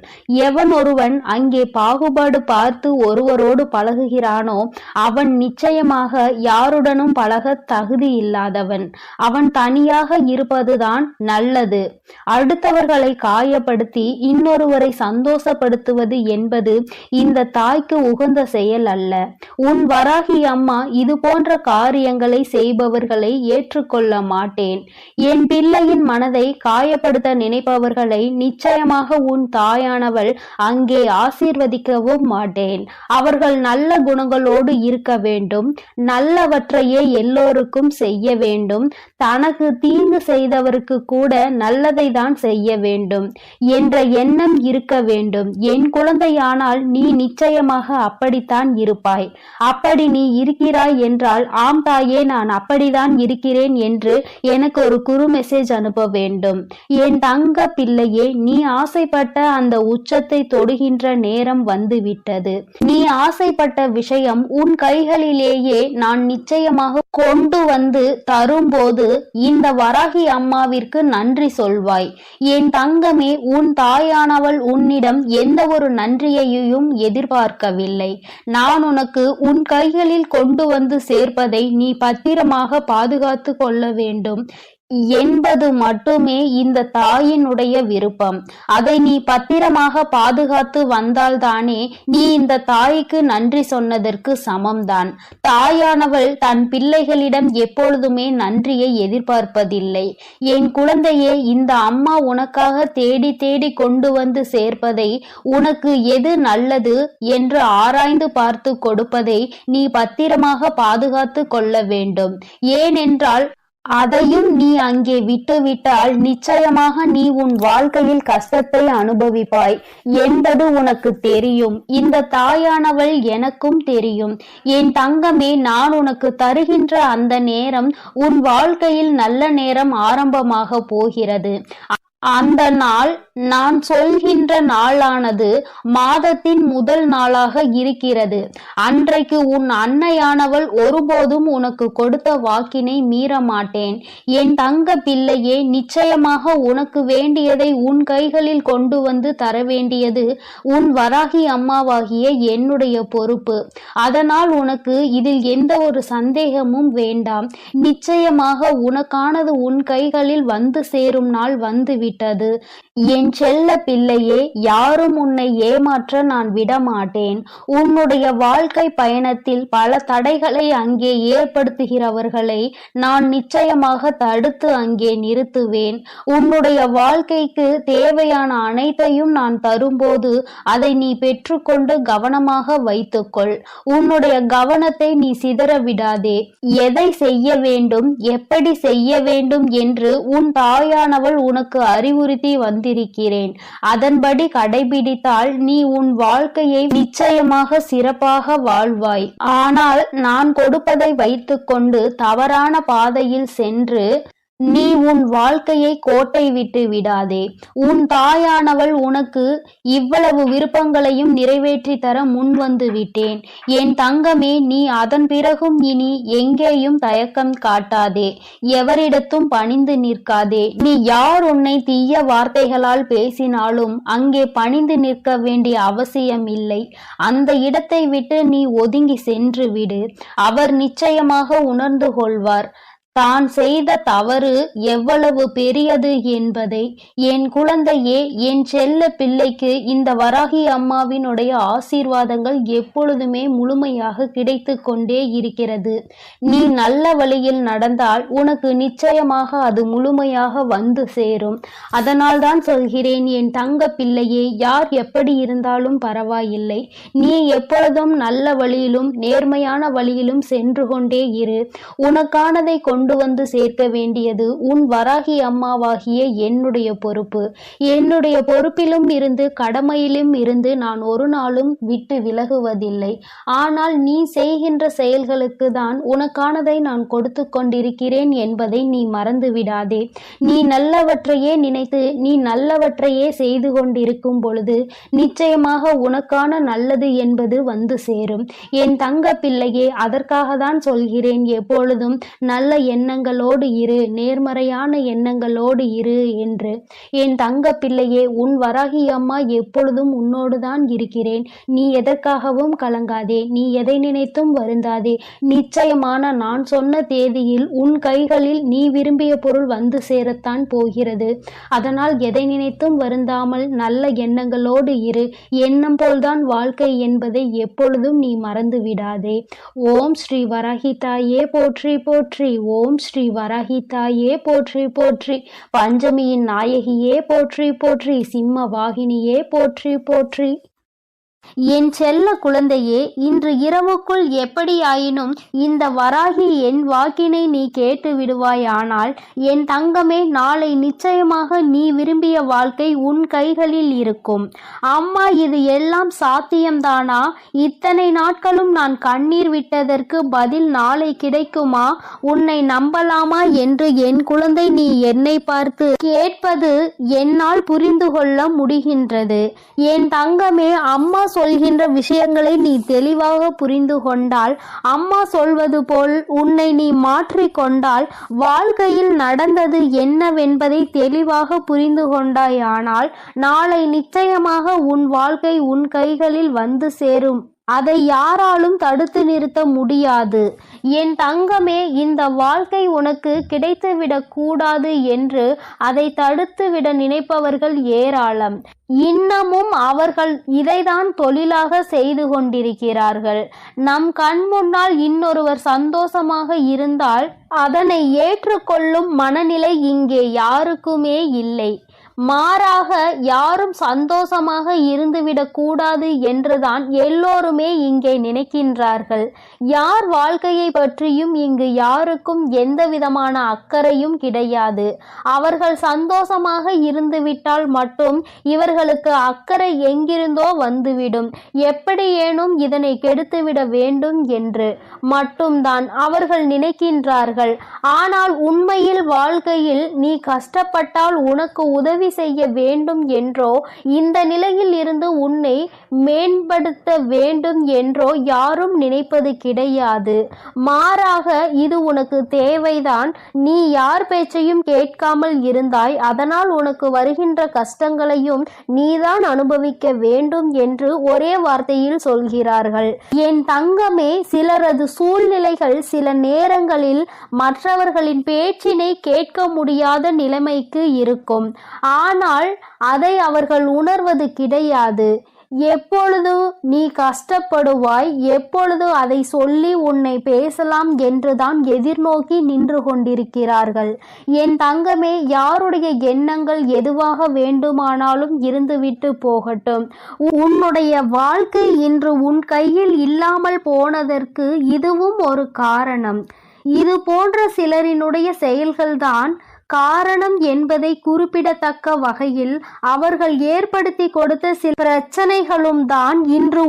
எவன் ஒருவன் அங்கே பாகுபாடு பார்த்து ஒருவரோடு பழகுகிறானோ அவன் நிச்சயமாக யாருடனும் பழக தகுதி இல்லாதவன். அவன் தனியாக இருப்பதுதான் நல்லது. அடுத்தவர்களை காயப்படுத்தி இன்னொருவரை சந்தோஷப்படுத்துவது என்பது இந்த தாய்க்கு உகந்த செயல் அல்ல. உன் வராகி அம்மா இது போன்ற காரியங்களை செய்பவர்களை ஏற்றுக்கொள்ள மாட்டேன். என் பிள்ளையின் மனதை காயப்படுத்த நினைப்பவர்களை நிச்சயமாக உன் தாயானவள் அங்கே ஆசீர்வதிக்கவும் மாட்டேன். அவர்கள் நல்ல குணங்களோடு இருக்க வேண்டும், நல்லவற்றையே எல்லோருக்கும் செய்ய வேண்டும், தனக்கு தீங்கு செய்தவருக்கு கூட நல்லதை தான் செய்ய வேண்டும் என்ற எண்ணம் இருக்க வேண்டும். என் குழந்தையானால் நீ நிச்சயமாக அப்படித்தான் இருப்பாய். அப்படி நீ இருக்கிறாய் என்றால் ஆம் தாயே, நான் அப்படிதான் இருக்கிறேன் என்று எனக்கு ஒரு குறு மெசேஜ் அனுப்ப வேண்டும். என் தங்க பிள்ளையே, நீ ஆசைப்பட்ட அந்த உச்சத்தை தொடுகின்ற நேரம் வந்துவிட்டது. நீ ஆசைப்பட்ட விஷயம் உன் கைகளிலேயே நான் நிச்சயமாக கொண்டு வந்து தரும்போது இந்த வராகி அம்மாவிற்கு நன்றி சொல்வாய். என் தங்கமே, உன் தாயானவள் உன்னிடம் எந்த ஒரு நன்றியையும் எதிர்பார்க்கவில்லை. நான் உனக்கு உன் கைகளில் கொண்டு வந்து சேர்ப்பதை நீ பத்திரமாக பாதுகாத்து கொள்ள வேண்டும் என்பது மட்டுமே இந்த தாயினுடைய விருப்பம். அதை நீ பத்திரமாக பாதுகாத்து வந்தால்தானே நீ இந்த தாய்க்கு நன்றி சொன்னதற்கு சமம்தான். தாயானவள் தன் பிள்ளைகளிடம் எப்பொழுதுமே நன்றியை எதிர்பார்ப்பதில்லை. என் குழந்தையே, இந்த அம்மா உனக்காக தேடி தேடி கொண்டு வந்து சேர்ப்பதை, உனக்கு எது நல்லது என்று ஆராய்ந்து பார்த்து கொடுப்பதை நீ பத்திரமாக பாதுகாத்து கொள்ள வேண்டும். ஏனென்றால் அதையும் நீ அங்கே விட்டுவிட்டால் நிச்சயமாக நீ உன் வாழ்க்கையில் கஷ்டத்தை அனுபவிப்பாய் என்பது உனக்கு தெரியும். இந்த தாயானவள் எனக்கும் தெரியும். என் தங்கமே, நான் உனக்கு தருகின்ற அந்த நேரம் உன் வாழ்க்கையில் நல்ல நேரம் ஆரம்பமாக போகிறது. அந்த நாள் நான் சொல்கின்ற நாளானது மாதத்தின் முதல் நாளாக இருக்கிறது. அன்றைக்கு உன் அன்னையானவள் ஒருபோதும் உனக்கு கொடுத்த வாக்கினை மீற மாட்டேன். என் தங்க பிள்ளையே, நிச்சயமாக உனக்கு வேண்டியதை உன் கைகளில் கொண்டு வந்து தர வேண்டியது உன் வராகி அம்மாவாகிய என்னுடைய பொறுப்பு. அதனால் உனக்கு இதில் எந்த ஒரு சந்தேகமும் வேண்டாம். நிச்சயமாக உனக்கானது உன் கைகளில் வந்து சேரும் நாள் வந்துவிட்டது. என் செல்ல பிள்ளையே, யாரும் உன்னை ஏமாற்ற நான் விடமாட்டேன். உன்னுடைய வாழ்க்கை பயணத்தில் பல தடைகளை அங்கே ஏற்படுத்துகிறவர்களை நான் நிச்சயமாக தடுத்து அங்கே நிறுத்துவேன். உன்னுடைய வாழ்க்கைக்கு தேவையான அனைத்தையும் நான் தரும்போது அதை நீ பெற்றுக்கொண்டு கவனமாக வைத்துக்கொள். உன்னுடைய கவனத்தை நீ சிதற விடாதே. எதை செய்ய வேண்டும், எப்படி செய்ய வேண்டும் என்று உன் தாயானவள் உனக்கு அறிவுறுத்தி வந்திருக்கிறேன். அதன்படி கடைபிடித்தால் நீ உன் வாழ்க்கையை நிச்சயமாக சிறப்பாக வாழ்வாய். ஆனால் நான் கொடுப்பதை வைத்துக்கொண்டு தவறான பாதையில் சென்று நீ உன் வாழ்க்கையை கோட்டை விட்டு விடாதே. உன் தாயானவள் உனக்கு இவ்வளவு விருப்பங்களையும் நிறைவேற்றி தர முன் வந்து விட்டேன். என் தங்கமே, நீ அதன் பிறகும் இனி எங்கேயும் தயக்கம் காட்டாதே. எவரிடத்தும் பணிந்து நிற்காதே. நீ யார் உன்னை தீய வார்த்தைகளால் பேசினாலும் அங்கே பணிந்து நிற்க வேண்டிய அவசியம் இல்லை. அந்த இடத்தை விட்டு நீ ஒதுங்கி சென்று விடு. அவர் நிச்சயமாக உணர்ந்து கொள்வார் தான் செய்த தவறு எவ்வளவு பெரியது என்பதை. என் குழந்தையே, என் செல்ல பிள்ளைக்கு இந்த வராகி அம்மாவினுடைய ஆசீர்வாதங்கள் எப்பொழுதுமே முழுமையாக கிடைத்து கொண்டே இருக்கிறது. நீ நல்ல வழியில் நடந்தால் உனக்கு நிச்சயமாக அது முழுமையாக வந்து சேரும். அதனால் தான் சொல்கிறேன், என் தங்க பிள்ளையே, யார் எப்படி இருந்தாலும் பரவாயில்லை. நீ எப்பொழுதும் நல்ல வழியிலும் நேர்மையான வழியிலும் சென்று கொண்டே இரு. உனக்கானதை கொண்டு வந்து சேர்க்க வேண்டியது உன் வராகி அம்மாவாகிய என்னுடைய பொறுப்பு. என்னுடைய பொறுப்பிலும் இருந்து கடமையிலும் இருந்து நான் ஒரு நாளும் விட்டு விலகுவதில்லை. ஆனால் நீ செய்கின்ற செயல்களுக்கு தான் உனக்கானதை நான் கொடுத்து கொண்டிருக்கிறேன் என்பதை நீ மறந்து விடாதே. நீ நல்லவற்றையே நினைத்து நீ நல்லவற்றையே செய்து கொண்டிருக்கும் பொழுது நிச்சயமாக உனக்கான நல்லது என்பது வந்து சேரும். என் தங்க பிள்ளையே, அதற்காக தான் சொல்கிறேன், எப்பொழுதும் நல்ல எண்ணங்களோடு இரு, நேர்மறையான எண்ணங்களோடு இரு என்று. என் தங்க பிள்ளையே, உன் வராகி அம்மா எப்பொழுதும் உன்னோடுதான் இருக்கிறேன். நீ எதற்காகவும் கலங்காதே. நீ எதை நினைத்தும் வருந்தாதே. நிச்சயமான நான் சொன்ன தேதியில் உன் கைகளில் நீ விரும்பிய பொருள் வந்து சேரத்தான் போகிறது. அதனால் எதை நினைத்தும் வருந்தாமல் நல்ல எண்ணங்களோடு இரு. எண்ணம் போல்தான் வாழ்க்கை என்பதை எப்பொழுதும் நீ மறந்து விடாதே. ஓம் ஸ்ரீ வராகி தாயே போற்றி போற்றி. ஓம் ஸ்ரீ வராகி தாயே போற்றி போற்றி. பஞ்சமியின் நாயகியே போற்றி போற்றி. சிம்ம வாகினியே போற்றி போற்றி. என் செல்ல குழந்தையே, இன்று இரவுக்குள் எப்படியாயினும் இந்த வராகி என் வாக்கினை நீ கேட்டு விடுவாயானால் என் தங்கமே, நாளை நிச்சயமாக நீ விரும்பிய வாழ்க்கை உன் கைகளில் இருக்கும். அம்மா, இது எல்லாம் சாத்தியம்தானா? இத்தனை நாட்களும் நான் கண்ணீர் விட்டதற்கு பதில் நாளை கிடைக்குமா? உன்னை நம்பலாமா என்று என் குழந்தை நீ என்னை பார்த்து கேட்பது என்னால் புரிந்து கொள்ள முடிகின்றது. என் தங்கமே, அம்மா சொல்கின்ற விஷயங்களை நீ தெளிவாக புரிந்து கொண்டால், அம்மா சொல்வது போல் உன்னை நீ மாற்றிக்கொண்டால், வாழ்க்கையில் நடந்தது என்னவென்பதை தெளிவாக புரிந்து கொண்டாயானால் நாளை நிச்சயமாக உன் வாழ்க்கை உன் கைகளில் வந்து சேரும். அதை யாராலும் தடுத்து நிறுத்த முடியாது. என் தங்கமே, இந்த வாழ்க்கை உனக்கு கிடைத்துவிடக் கூடாது என்று அதை தடுத்துவிட நினைப்பவர்கள் ஏராளம். இன்னமும் அவர்கள் இதைதான் தொழிலாக செய்து கொண்டிருக்கிறார்கள். நம் கண் முன்னால் இன்னொருவர் சந்தோஷமாக இருந்தால் அதனை ஏற்றுக்கொள்ளும் மனநிலை இங்கே யாருக்குமே இல்லை. மாறாக யாரும் சந்தோஷமாக இருந்துவிடக் கூடாது என்றுதான் எல்லோருமே இங்கே நினைக்கின்றார்கள். யார் வாழ்க்கையை பற்றியும் இங்கு யாருக்கும் எந்த விதமான அக்கறையும் கிடையாது. அவர்கள் சந்தோஷமாக இருந்துவிட்டால் மட்டும் இவர்களுக்கு அக்கறை எங்கிருந்தோ வந்துவிடும். எப்படியேனும் இதனை கெடுத்துவிட வேண்டும் என்று மட்டும்தான் அவர்கள் நினைக்கின்றார்கள். ஆனால் உண்மையில் வாழ்க்கையில் நீ கஷ்டப்பட்டால் உனக்கு உதவி உதவி செய்ய வேண்டும் என்றோ இந்த நிலையில் இருந்து உன்னை மேம்படுத்த வேண்டும் என்றோ யாரும் நினைப்பது கிடையாது. மாறாக இது உனக்கு தேவைதான். நீ யார் பேச்சையும் கேட்காமல் இருந்தாய், அதனால் உனக்கு வருகின்ற கஷ்டங்களையும் நீதான் அனுபவிக்க வேண்டும் என்று ஒரே வார்த்தையில் சொல்கிறார்கள். என் தங்கமே, சிலரது சூழ்நிலைகள் சில நேரங்களில் மற்றவர்களின் பேச்சினை கேட்க முடியாத நிலைமைக்கு இருக்கும். ஆனால் அதை அவர்கள் உணர்வது கிடையாது. எப்பொழுது நீ கஷ்டப்படுவாய், எப்பொழுது அதை சொல்லி உன்னை பேசலாம் என்றுதான் எதிர்நோக்கி நின்று கொண்டிருக்கிறார்கள். என் தங்கமே, யாருடைய எண்ணங்கள் எதுவாக வேண்டுமானாலும் இருந்துவிட்டு போகட்டும். உன்னுடைய வாழ்க்கை இன்று உன் கையில் இல்லாமல் போனதற்கு இதுவும் ஒரு காரணம். இது போன்ற சிலரினுடைய செயல்கள்தான் காரணம் என்பதை குறிப்பிடத்தக்க வகையில் அவர்கள் ஏற்படுத்தி கொடுத்த சில பிரச்சனைகளும் தான் இன்று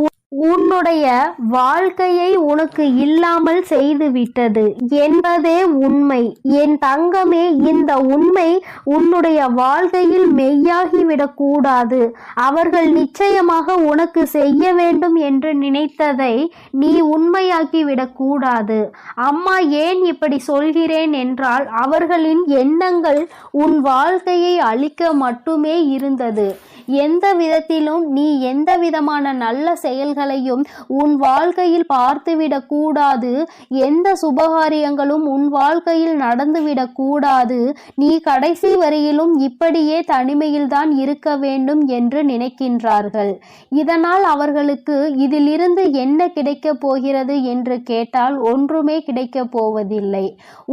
உன்னுடைய வாழ்க்கையை உனக்கு இல்லாமல் செய்துவிட்டது என்பதே உண்மை. என் தங்கமே, இந்த உண்மை உன்னுடைய வாழ்க்கையில் மெய்யாகிவிடக் கூடாது. அவர்கள் நிச்சயமாக உனக்கு செய்ய வேண்டும் என்று நினைத்ததை நீ உண்மையாக்கிவிடக் கூடாது. அம்மா ஏன் இப்படி சொல்கிறேன் என்றால், அவர்களின் எண்ணங்கள் உன் வாழ்க்கையை அழிக்க மட்டுமே இருந்தது. எந்த விதத்திலும் நீ எந்த விதமான நல்ல செயல்களையும் உன் வாழ்க்கையில் பார்த்துவிடக் கூடாது. எந்த சுபகாரியங்களும் உன் வாழ்க்கையில் நடந்துவிடக் கூடாது. நீ கடைசி வரையிலும் இப்படியே தனிமையில்தான் இருக்க வேண்டும் என்று நினைக்கின்றார்கள். இதனால் அவர்களுக்கு இதிலிருந்து என்ன கிடைக்கப் போகிறது என்று கேட்டால் ஒன்றுமே கிடைக்கப் போவதில்லை.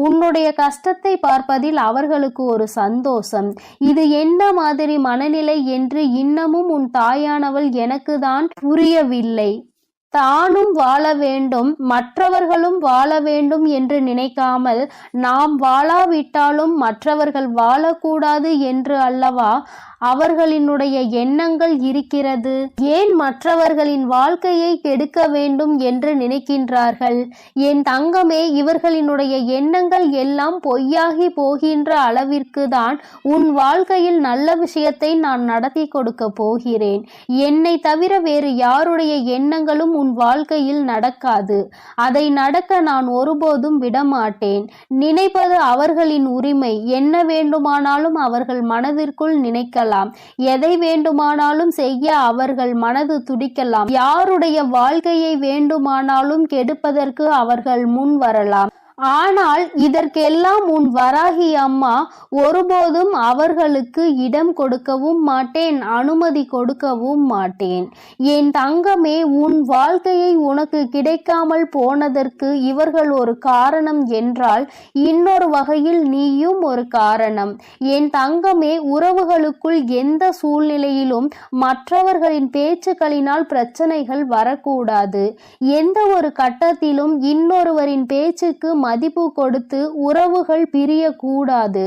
உன்னுடைய கஷ்டத்தை பார்ப்பதில் அவர்களுக்கு ஒரு சந்தோஷம். இது என்ன மாதிரி மனநிலை என்று இன்னமும் உன் தாயானவள் எனக்கு தான் புரியவில்லை. தானும் வாழ வேண்டும், மற்றவர்களும் வாழ வேண்டும் என்று நினைக்காமல், நாம் வாழாவிட்டாலும் மற்றவர்கள் வாழக்கூடாது என்று அல்லவா அவர்களினுடைய எண்ணங்கள் இருக்கிறது. ஏன் மற்றவர்களின் வாழ்க்கையை கெடுக்க வேண்டும் என்று நினைக்கின்றார்கள்? என் தங்கமே, இவர்களினுடைய எண்ணங்கள் எல்லாம் பொய்யாகி போகின்ற அளவிற்கு தான் உன் வாழ்க்கையில் நல்ல விஷயத்தை நான் நடத்தி கொடுக்க போகிறேன். என்னை தவிர வேறு யாருடைய எண்ணங்களும் உன் வாழ்க்கையில் நடக்காது. அதை நடக்க நான் ஒருபோதும் விடமாட்டேன். நினைப்பது அவர்களின் உரிமை. என்ன வேண்டுமானாலும் அவர்கள் மனதிற்குள் நினைக்கலாம். எதை வேண்டுமானாலும் செய்ய அவர்கள் மனது துடிக்கலாம். யாருடைய வாழ்க்கையை வேண்டுமானாலும் கெடுப்பதற்கு அவர்கள் முன் வரலாம். ஆனால் இதற்கெல்லாம் உன் வராகி அம்மா ஒருபோதும் அவர்களுக்கு இடம் கொடுக்கவும் மாட்டேன், அனுமதி கொடுக்கவும் மாட்டேன். என் தங்கமே, உன் வாழ்க்கையை உனக்கு கிடைக்காமல் போனதற்கு இவர்கள் ஒரு காரணம் என்றால், இன்னொரு வகையில் நீயும் ஒரு காரணம். என் தங்கமே, உறவுகளுக்குள் எந்த சூழ்நிலையிலும் மற்றவர்களின் பேச்சுக்களினால் பிரச்சனைகள் வரக்கூடாது. எந்த ஒரு கட்டத்திலும் இன்னொருவரின் பேச்சுக்கு மதிப்பு கொடுத்து உறவுகள் பிரியக்கூடாது.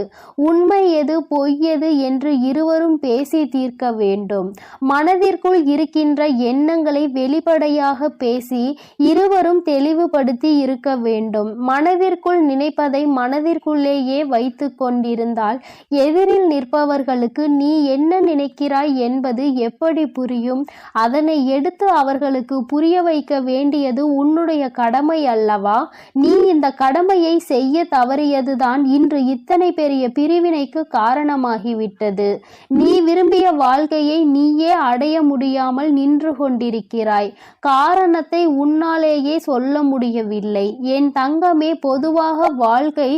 உண்மை எது பொய் எது என்று இருவரும் பேசி தீர்க்க வேண்டும். மனதிற்குள் இருக்கின்ற எண்ணங்களை வெளிப்படையாக பேசி இருவரும் தெளிவுபடுத்தி இருக்க வேண்டும். மனதிற்குள் நினைப்பதை மனதிற்குள்ளேயே வைத்து கொண்டிருந்தால் எதிரில் நிற்பவர்களுக்கு நீ என்ன நினைக்கிறாய் என்பது எப்படி புரியும்? அதனை எடுத்து அவர்களுக்கு புரிய வைக்க வேண்டியது உன்னுடைய கடமை அல்லவா? நீ இந்த கடமையை செய்ய தவறியதுதான் இன்று இத்தனை பெரிய பிரிவினைக்கு காரணமாகிவிட்டது. நீ விரும்பிய வாழ்க்கையை நீயே அடைய முடியாமல் நின்று கொண்டிருக்கிறாய். காரணத்தை உன்னாலேயே சொல்ல முடியவில்லை. என் தங்கமே, பொதுவாக வாழ்க்கை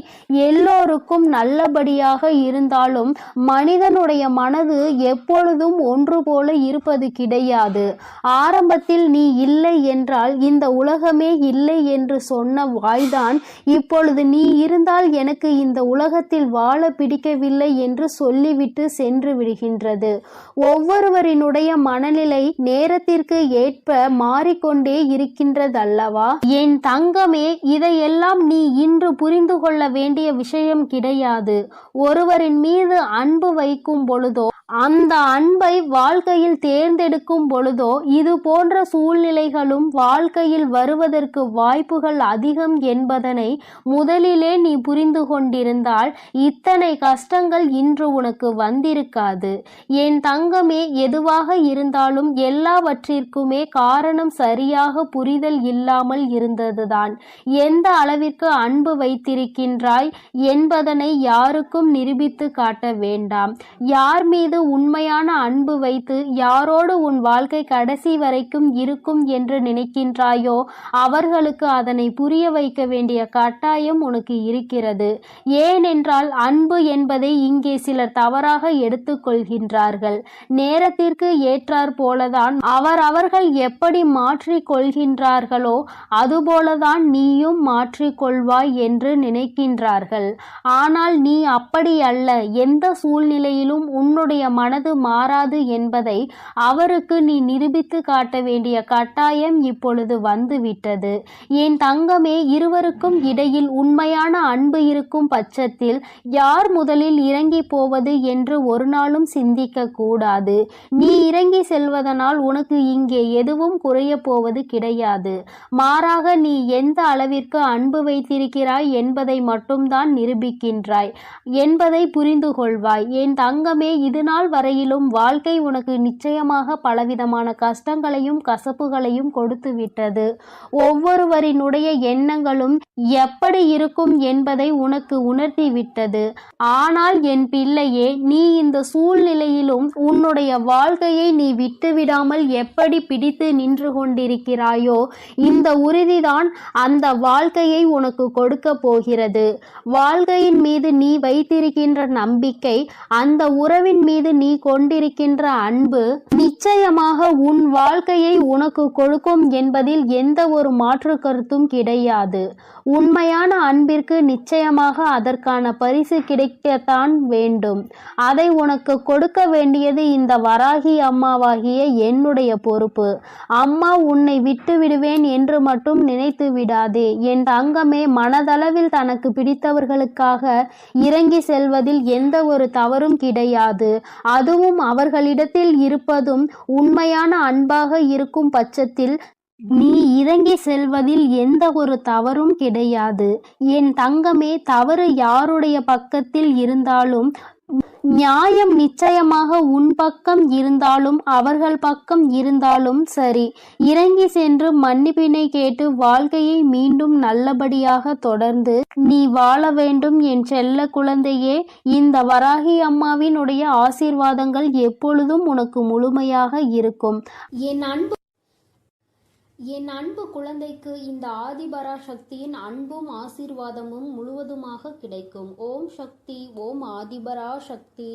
எல்லோருக்கும் நல்லபடியாக இருந்தாலும் மனிதனுடைய மனது எப்பொழுதும் ஒன்று போல இருப்பது கிடையாது. ஆரம்பத்தில் நீ இல்லை என்றால் இந்த உலகமே இல்லை என்று சொன்ன வாய்தான் இப்பொழுது நீ இருந்தால் எனக்கு இந்த உலகத்தில் வாழ பிடிக்கவில்லை என்று சொல்லிவிட்டு சென்று விடுகின்றது. ஒவ்வொருவரினுடைய மனநிலை நேரத்திற்கு ஏற்ப மாறிக்கொண்டே இருக்கின்றதல்லவா? என் தங்கமே, இதையெல்லாம் நீ இன்று புரிந்து கொள்ள வேண்டிய விஷயம் கிடையாது. ஒருவரின் மீது அன்பு வைக்கும் பொழுதோ அந்த அன்பை வாழ்க்கையில் தேர்ந்தெடுக்கும் பொழுதோ இது போன்ற சூழ்நிலைகளும் வாழ்க்கையில் வருவதற்கு வாய்ப்புகள் அதிகம் என்பதனை முதலிலே நீ புரிந்து கொண்டிருந்தால் இத்தனை கஷ்டங்கள் இன்று உனக்கு வந்திருக்காது. என் தங்கமே, எதுவாக இருந்தாலும் எல்லாவற்றிற்குமே காரணம் சரியாக புரிதல் இல்லாமல் இருந்ததுதான். எந்த அளவிற்கு அன்பு வைத்திருக்கின்றாய் என்பதனை யாருக்கும் நிரூபித்து காட்ட வேண்டாம். யார் மீது உண்மையான அன்பு வைத்து யாரோடு உன் வாழ்க்கை கடைசி வரைக்கும் இருக்கும் என்று நினைக்கின்றாயோ அவர்களுக்கு அதனை புரிய வைக்க வேண்டிய கட்டாயம் உனக்கு இருக்கிறது. ஏனென்றால் அன்பு என்பதை இங்கே சிலர் தவறாக எடுத்துக்கொள்கின்றார்கள். நேரத்திற்கு ஏற்றாற் போலதான் அவர்கள் எப்படி மாற்றிக் கொள்கின்றார்களோ அதுபோலதான் நீயும் மாற்றிக்கொள்வாய் என்று நினைக்கின்றார்கள். ஆனால் நீ அப்படி அல்ல. எந்த சூழ்நிலையிலும் உன்னுடைய மனது மாறாது என்பதை அவருக்கு நீ நிரூபித்து காட்ட வேண்டிய கட்டாயம் இப்பொழுது வந்துவிட்டது. என் தங்கமே, இருவருக்கும் இடையில் உண்மையான அன்பு இருக்கும் பட்சத்தில் யார் முதலில் இறங்கி போவது என்று ஒரு நாளும் சிந்திக்க கூடாது. நீ இறங்கி செல்வதனால் உனக்கு இங்கே எதுவும் குறைய போவது கிடையாது. மாறாக நீ எந்த அளவிற்கு அன்பு வைத்திருக்கிறாய் என்பதை மட்டும்தான் நிரூபிக்கின்றாய் என்பதை புரிந்து கொள்வாய். என் தங்கமே, இதுநாள் வரையிலும் வாழ்க்கை உனக்கு நிச்சயமாக பலவிதமான கஷ்டங்களையும் கசப்புகளையும் கொடுத்து விட்டது. ஒவ்வொருவரினுடைய எண்ணங்களும் எப்படி இருக்கும் என்பதை உனக்கு உணர்த்தி விட்டது. ஆனால் என் பிள்ளையே, நீ இந்த சூழ்நிலையிலும் உன்னுடைய வாழ்க்கையை நீ விட்டுவிடாமல் எப்படி பிடித்து நின்று கொண்டிருக்கிறாயோ இந்த உறுதிதான் அந்த வாழ்க்கையை உனக்கு கொடுக்க போகிறது. வாழ்க்கையின் மீது நீ வைத்திருக்கின்ற நம்பிக்கை, அந்த உறவின் மீது நீ கொண்டிருக்கின்ற அன்பு நிச்சயமாக உன் வாழ்க்கையை உனக்கு கொடுக்கும் என்பதில் எந்த ஒரு மாற்று கருத்தும் கிடையாது. உண்மையான அன்பிற்கு நிச்சயமாக அதற்கான பரிசு கிடைக்கத்தான் வேண்டும். அதை உனக்கு கொடுக்க வேண்டியது இந்த வராகி அம்மாவாகிய என்னுடைய பொறுப்பு. அம்மா உன்னை விட்டு விடுவேன் என்று மட்டும் நினைத்து விடாதே. என் தங்கமே, மனதளவில் தனக்கு பிடித்தவர்களுக்காக இறங்கி செல்வதில் எந்த ஒரு தவறும் கிடையாது. அதுவும் அவர்களிடத்தில் இருப்பதும் உண்மையான அன்பாக இருக்கும் பட்சத்தில் நீ இறங்கி செல்வதில் எந்த ஒரு தவறும் கிடையாது. என் தங்கமே, தவறு யாருடைய பக்கத்தில் இருந்தாலும் நியாயம் நிச்சயமாக உன் பக்கம் இருந்தாலும் அவர்கள் பக்கம் இருந்தாலும் சரி, இறங்கி சென்று மன்னிப்பினை கேட்டு வாழ்க்கையை மீண்டும் நல்லபடியாக தொடர்ந்து நீ வாழ வேண்டும். என் செல்ல குழந்தையே, இந்த வராகி அம்மாவினுடைய ஆசீர்வாதங்கள் எப்பொழுதும் உனக்கு முழுமையாக இருக்கும். என் அன்பு குழந்தைக்கு இந்த ஆதிபராசக்தியின் அன்பும் ஆசீர்வாதமும் முழுவதுமாக கிடைக்கும். ஓம் சக்தி, ஓம் ஆதிபராசக்தி.